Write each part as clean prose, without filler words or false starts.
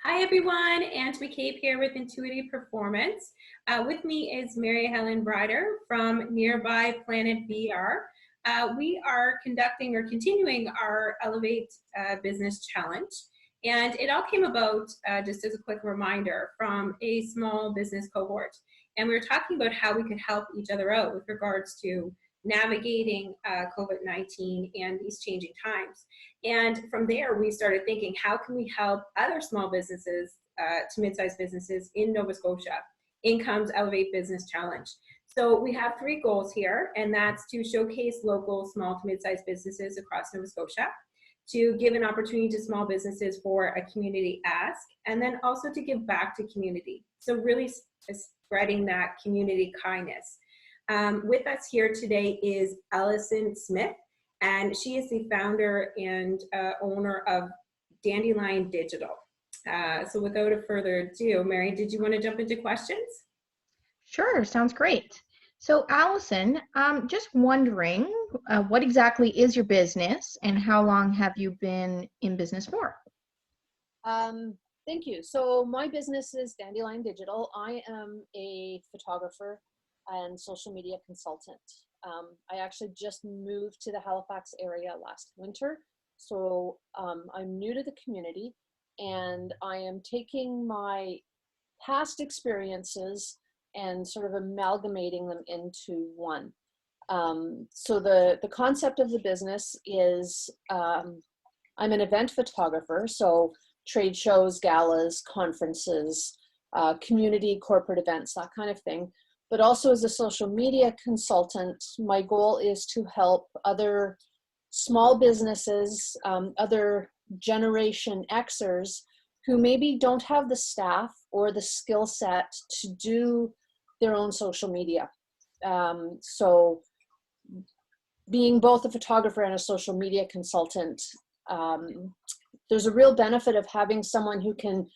Hi everyone, Anne McCabe here with Intuitive Performance. With me is Mary Helen Brider from Nearby Planet VR. We are conducting or continuing our Elevate Business Challenge. And it all came about, just as a quick reminder, from a small business cohort. And we were talking about how we could help each other out with regards to navigating COVID-19 and these changing times. And from there, we started thinking, how can we help other small businesses to mid-sized businesses in Nova Scotia? In comes Elevate Business Challenge. So we have three goals here, and that's to showcase local small to mid-sized businesses across Nova Scotia, to give an opportunity to small businesses for a community ask, and then also to give back to community. So really spreading that community kindness. With us here today is Allison Smith, and she is the founder and owner of Dandelion Digital. So without a further ado, Mary, did you want to jump into questions? Sure, sounds great. So Allison, just wondering, what exactly is your business and how long have you been in business for? Thank you. So my business is Dandelion Digital. I am a photographer and social media consultant. I actually just moved to the Halifax area last winter. So I'm new to the community and I am taking my past experiences and sort of amalgamating them into one. So the concept of the business is I'm an event photographer, so trade shows, galas, conferences, community, corporate events, that kind of thing. But also as a social media consultant, my goal is to help other small businesses, other Generation Xers who maybe don't have the staff or the skill set to do their own social media. So being both a photographer and a social media consultant, there's a real benefit of having someone who can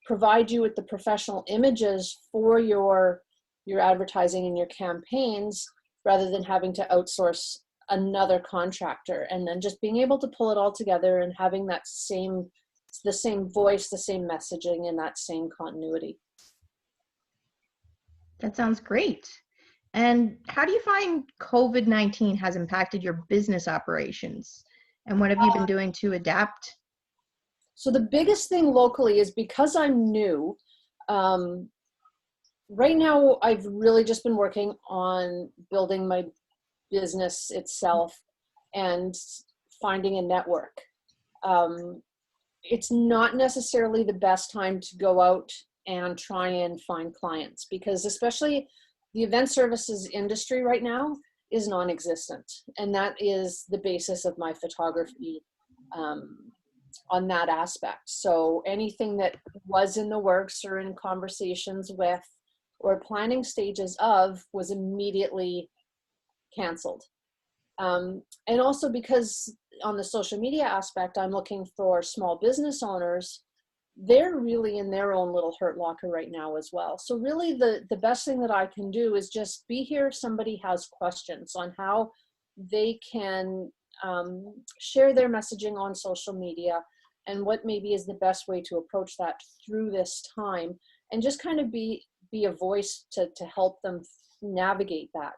provide you with the professional images for your advertising and your campaigns rather than having to outsource another contractor, and then just being able to pull it all together and having that the same voice, the same messaging, and that same continuity. That sounds great. And how do you find COVID-19 has impacted your business operations? And what have you been doing to adapt? So the biggest thing locally is, because I'm new, right now I've really just been working on building my business itself and finding a network. It's not necessarily the best time to go out and try and find clients, because especially the event services industry right now is non-existent. And that is the basis of my photography on that aspect. So anything that was in the works or in conversations with or planning stages of was immediately canceled. And also because on the social media aspect, I'm looking for small business owners. They're really in their own little hurt locker right now as well. So really the best thing that I can do is just be here if somebody has questions on how they can share their messaging on social media and what maybe is the best way to approach that through this time, and just kind of be a voice to help them navigate that.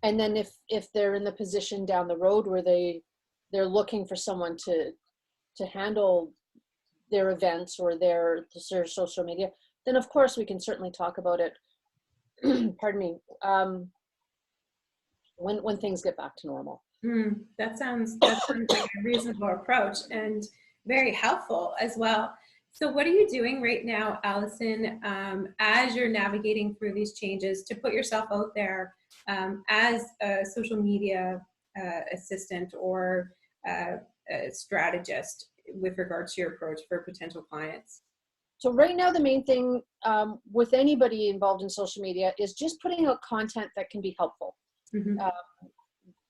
And then if they're in the position down the road where they're looking for someone to handle their events or their social media, then of course we can certainly talk about it. Pardon me. When things get back to normal. That sounds like a reasonable approach and very helpful as well. So what are you doing right now, Allison, as you're navigating through these changes to put yourself out there as a social media assistant or a strategist with regards to your approach for potential clients? So right now, the main thing with anybody involved in social media is just putting out content that can be helpful. Mm-hmm.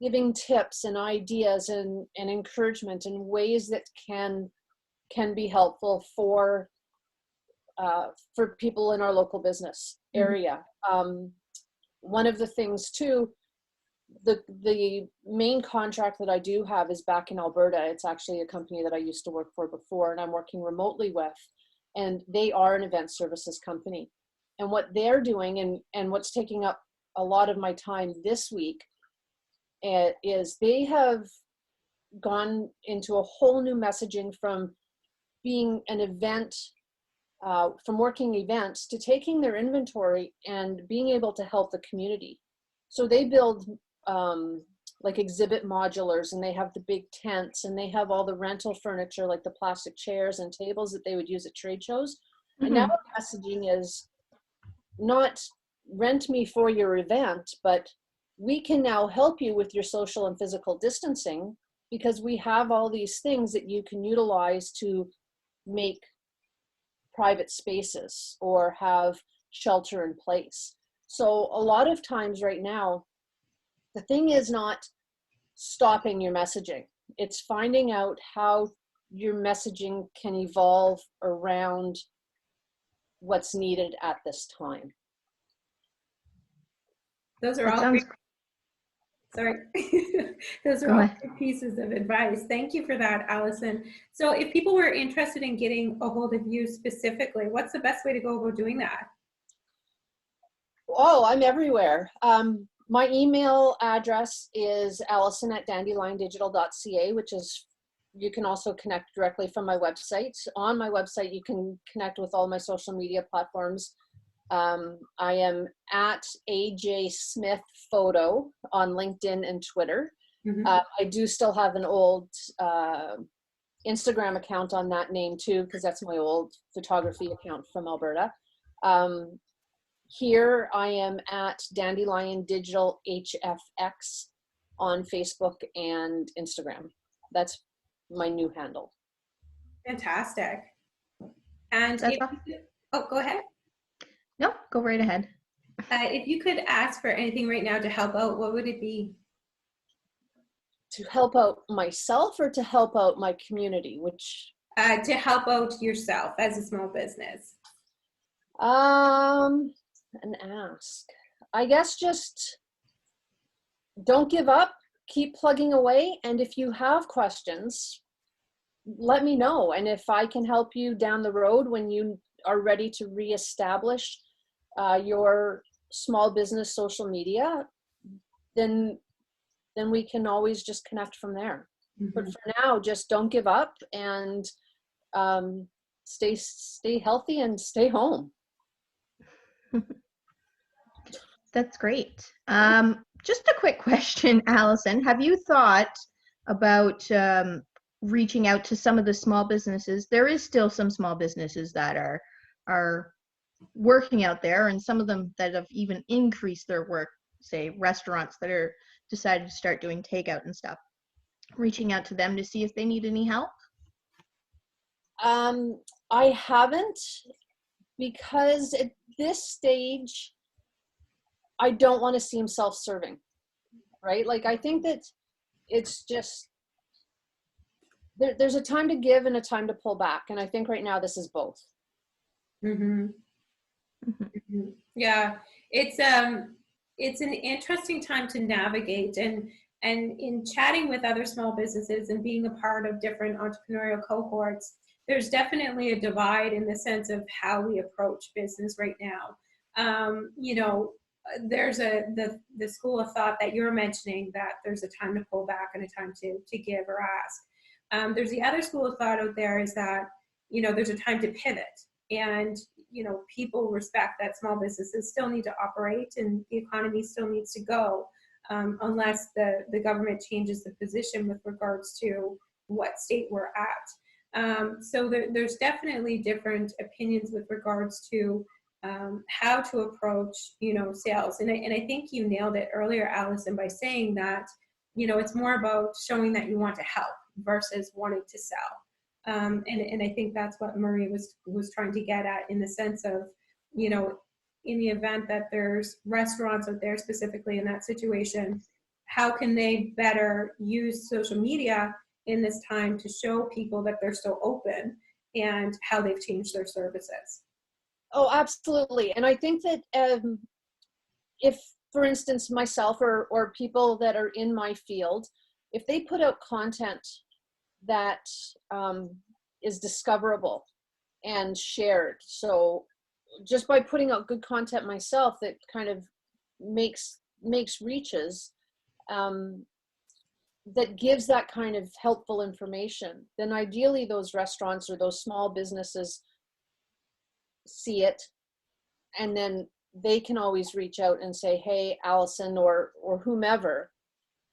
Giving tips and ideas and encouragement in ways that can be helpful for people in our local business area. One of the things too the main contract that I do have is back in Alberta. It's actually a company that I used to work for before, and I'm working remotely with, and they are an event services company. And what they're doing, and what's taking up a lot of my time this week, is they have gone into a whole new messaging from being an event, from working events to taking their inventory and being able to help the community. So they build like exhibit modulars, and they have the big tents, and they have all the rental furniture like the plastic chairs and tables that they would use at trade shows. Mm-hmm. And now the messaging is not rent me for your event, but we can now help you with your social and physical distancing, because we have all these things that you can utilize to make private spaces or have shelter in place. So a lot of times right now, the thing is not stopping your messaging. It's finding out how your messaging can evolve around what's needed at this time. Those are all great. Sorry. Those are all good pieces of advice. Thank you for that, Allison. So if people were interested in getting a hold of you specifically, what's the best way to go about doing that? Oh, I'm everywhere. My email address is allison@dandeliondigital.ca, which is, you can also connect directly from my website. On my website, you can connect with all my social media platforms. I am at AJ Smith Photo on LinkedIn and Twitter. Mm-hmm. I do still have an old Instagram account on that name too, because that's my old photography account from Alberta. Here I am at Dandelion Digital HFX on Facebook and Instagram. That's my new handle. Fantastic. And if, oh, go ahead. No, go right ahead. If you could ask for anything right now to help out, what would it be? To help out myself or to help out my community? Which? To help out yourself as a small business. An ask. I guess just don't give up, keep plugging away, and if you have questions, let me know. And if I can help you down the road when you are ready to reestablish your small business social media, then we can always just connect from there. Mm-hmm. But for now, just don't give up, and stay healthy and stay home. That's great. Just a quick question, Allison. Have you thought about reaching out to some of the small businesses? There is still some small businesses that are working out there, and some of them that have even increased their work, say restaurants that are decided to start doing takeout and stuff. Reaching out to them to see if they need any help? I haven't, because at this stage, I don't want to seem self-serving, right? Like, I think that it's just, there's a time to give and a time to pull back. And I think right now this is both. Mm-hmm. Mm-hmm. Yeah, it's an interesting time to navigate, and in chatting with other small businesses and being a part of different entrepreneurial cohorts, there's definitely a divide in the sense of how we approach business right now. You know, there's the school of thought that you're mentioning, that there's a time to pull back and a time to give or ask. There's the other school of thought out there is that, you know, there's a time to pivot, and, you know, people respect that small businesses still need to operate and the economy still needs to go, unless the government changes the position with regards to what state we're at. So there's definitely different opinions with regards to how to approach, you know, sales. And I think you nailed it earlier, Allison, by saying that, you know, it's more about showing that you want to help versus wanting to sell. And I think that's what Marie was trying to get at, in the sense of, you know, in the event that there's restaurants out there specifically in that situation, how can they better use social media in this time to show people that they're still open and how they've changed their services? Oh, absolutely. And I think that if for instance, myself or people that are in my field, if they put out content that is discoverable and shared, so just by putting out good content myself that kind of makes reaches, that gives that kind of helpful information, then ideally those restaurants or those small businesses see it, and then they can always reach out and say, hey, Allison, or whomever,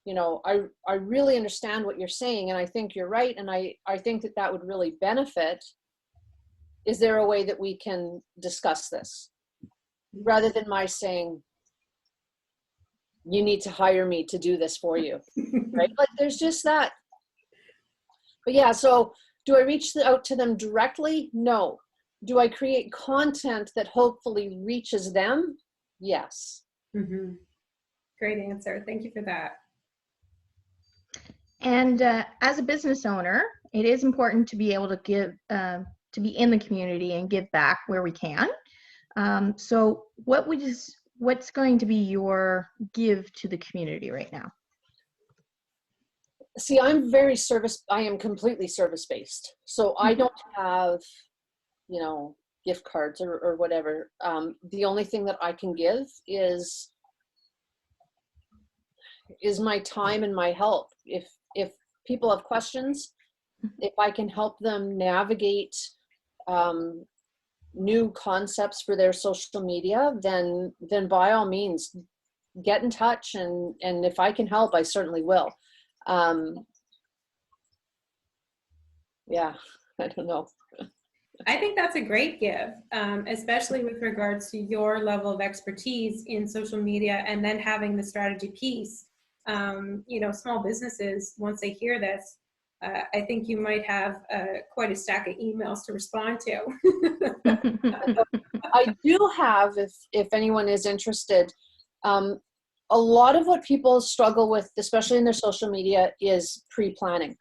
you know, I really understand what you're saying, and I think you're right, and I think that would really benefit. Is there a way that we can discuss this? Rather than my saying, you need to hire me to do this for you, right? Like there's just that. But yeah, so do I reach out to them directly? No. Do I create content that hopefully reaches them? Yes. Mm-hmm. Great answer. Thank you for that. And as a business owner, it is important to be able to give, to be in the community and give back where we can. So what's going to be your give to the community right now? See, I am completely service-based. So I don't have, you know, gift cards or whatever. The only thing that I can give is my time and my help. If people have questions, if I can help them navigate new concepts for their social media, then by all means get in touch, and if I can help, I certainly will. Yeah, I don't know. I think that's a great give, especially with regards to your level of expertise in social media, and then having the strategy piece. You know, small businesses, once they hear this, I think you might have quite a stack of emails to respond to. I do have, if anyone is interested, a lot of what people struggle with, especially in their social media, is pre-planning.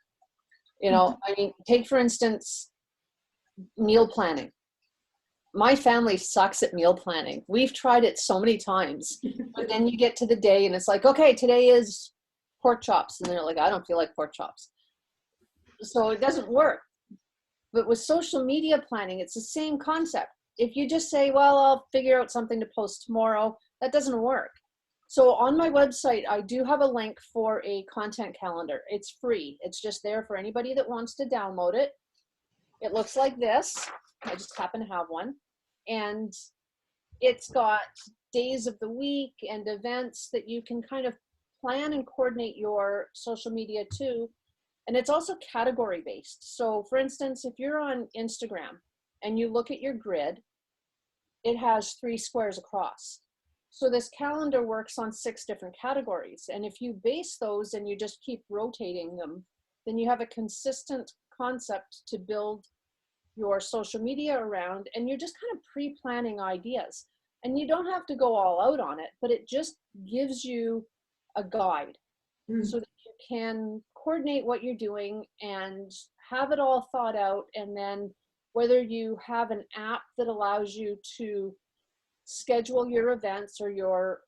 You know, I mean, take for instance, meal planning. My family sucks at meal planning. We've tried it so many times, but then you get to the day and it's like, okay, today is pork chops. And they're like, I don't feel like pork chops. So it doesn't work. But with social media planning, it's the same concept. If you just say, well, I'll figure out something to post tomorrow, that doesn't work. So on my website, I do have a link for a content calendar. It's free. It's just there for anybody that wants to download it. It looks like this. I just happen to have one. And it's got days of the week and events that you can kind of plan and coordinate your social media to. And it's also category based. So for instance, if you're on Instagram and you look at your grid, it has 3 squares across. So this calendar works on 6 different categories. And if you base those and you just keep rotating them, then you have a consistent concept to build your social media around, and you're just kind of pre-planning ideas. And you don't have to go all out on it, but it just gives you a guide so that you can coordinate what you're doing and have it all thought out. And then whether you have an app that allows you to schedule your events or your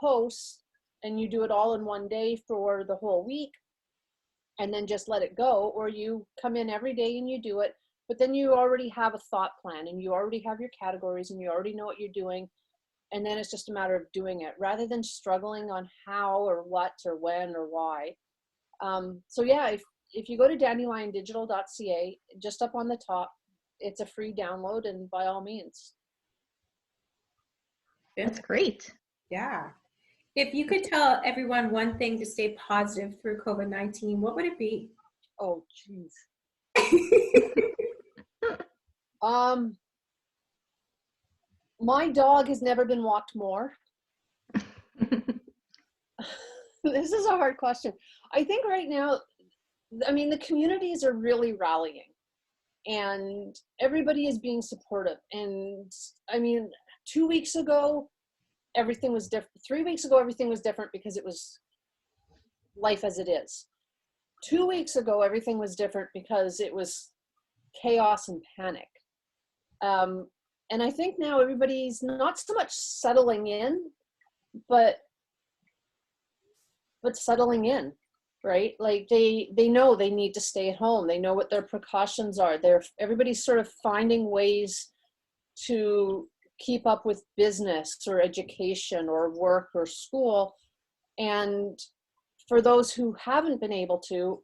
posts, and you do it all in one day for the whole week and then just let it go, or you come in every day and you do it, but then you already have a thought plan and you already have your categories and you already know what you're doing. And then it's just a matter of doing it rather than struggling on how or what or when or why. So yeah, if you go to dandeliondigital.ca, just up on the top, it's a free download, and by all means. That's great. Yeah. If you could tell everyone one thing to stay positive through COVID-19, what would it be? Oh, geez. My dog has never been walked more. This is a hard question. I think right now, I mean, the communities are really rallying and everybody is being supportive. And I mean, 2 weeks ago, everything was different. 3 weeks ago, everything was different because it was life as it is. 2 weeks ago, everything was different because it was chaos and panic. And I think now everybody's not so much settling in, but but settling in, right? Like they know they need to stay at home. They know what their precautions are. Everybody's sort of finding ways to keep up with business or education or work or school. And for those who haven't been able to,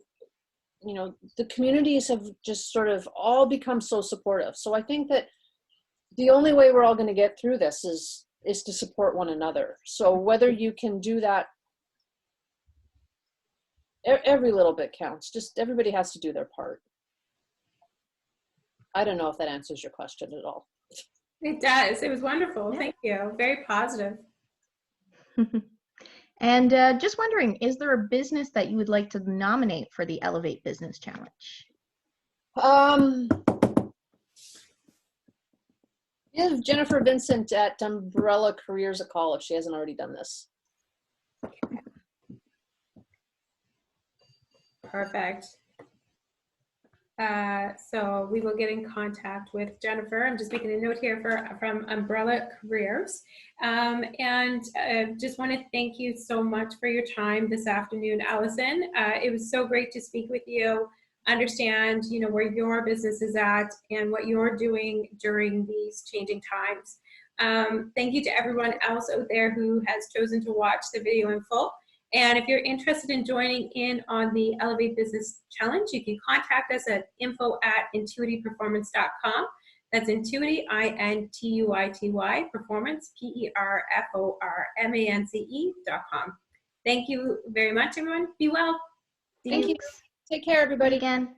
you know, the communities have just sort of all become so supportive. So I think that the only way we're all going to get through this is to support one another. So whether you can do that, every little bit counts. Just everybody has to do their part. I don't know if that answers your question at all. It does. It was wonderful. Thank you. Very positive. And just wondering, is there a business that you would like to nominate for the Elevate Business Challenge? Give Jennifer Vincent at Umbrella Careers a call if she hasn't already done this. Perfect. So we will get in contact with Jennifer. I'm just making a note here from Umbrella Careers. Just want to thank you so much for your time this afternoon, Allison. It was so great to speak with you, understand, you know, where your business is at and what you're doing during these changing times. Thank you to everyone else out there who has chosen to watch the video in full. And if you're interested in joining in on the Elevate Business Challenge, you can contact us at info@intuityperformance.com. That's Intuity, INTUITY, performance, PERFORMANCE.com. Thank you very much, everyone. Be well. Thank you. Take care, everybody. Again.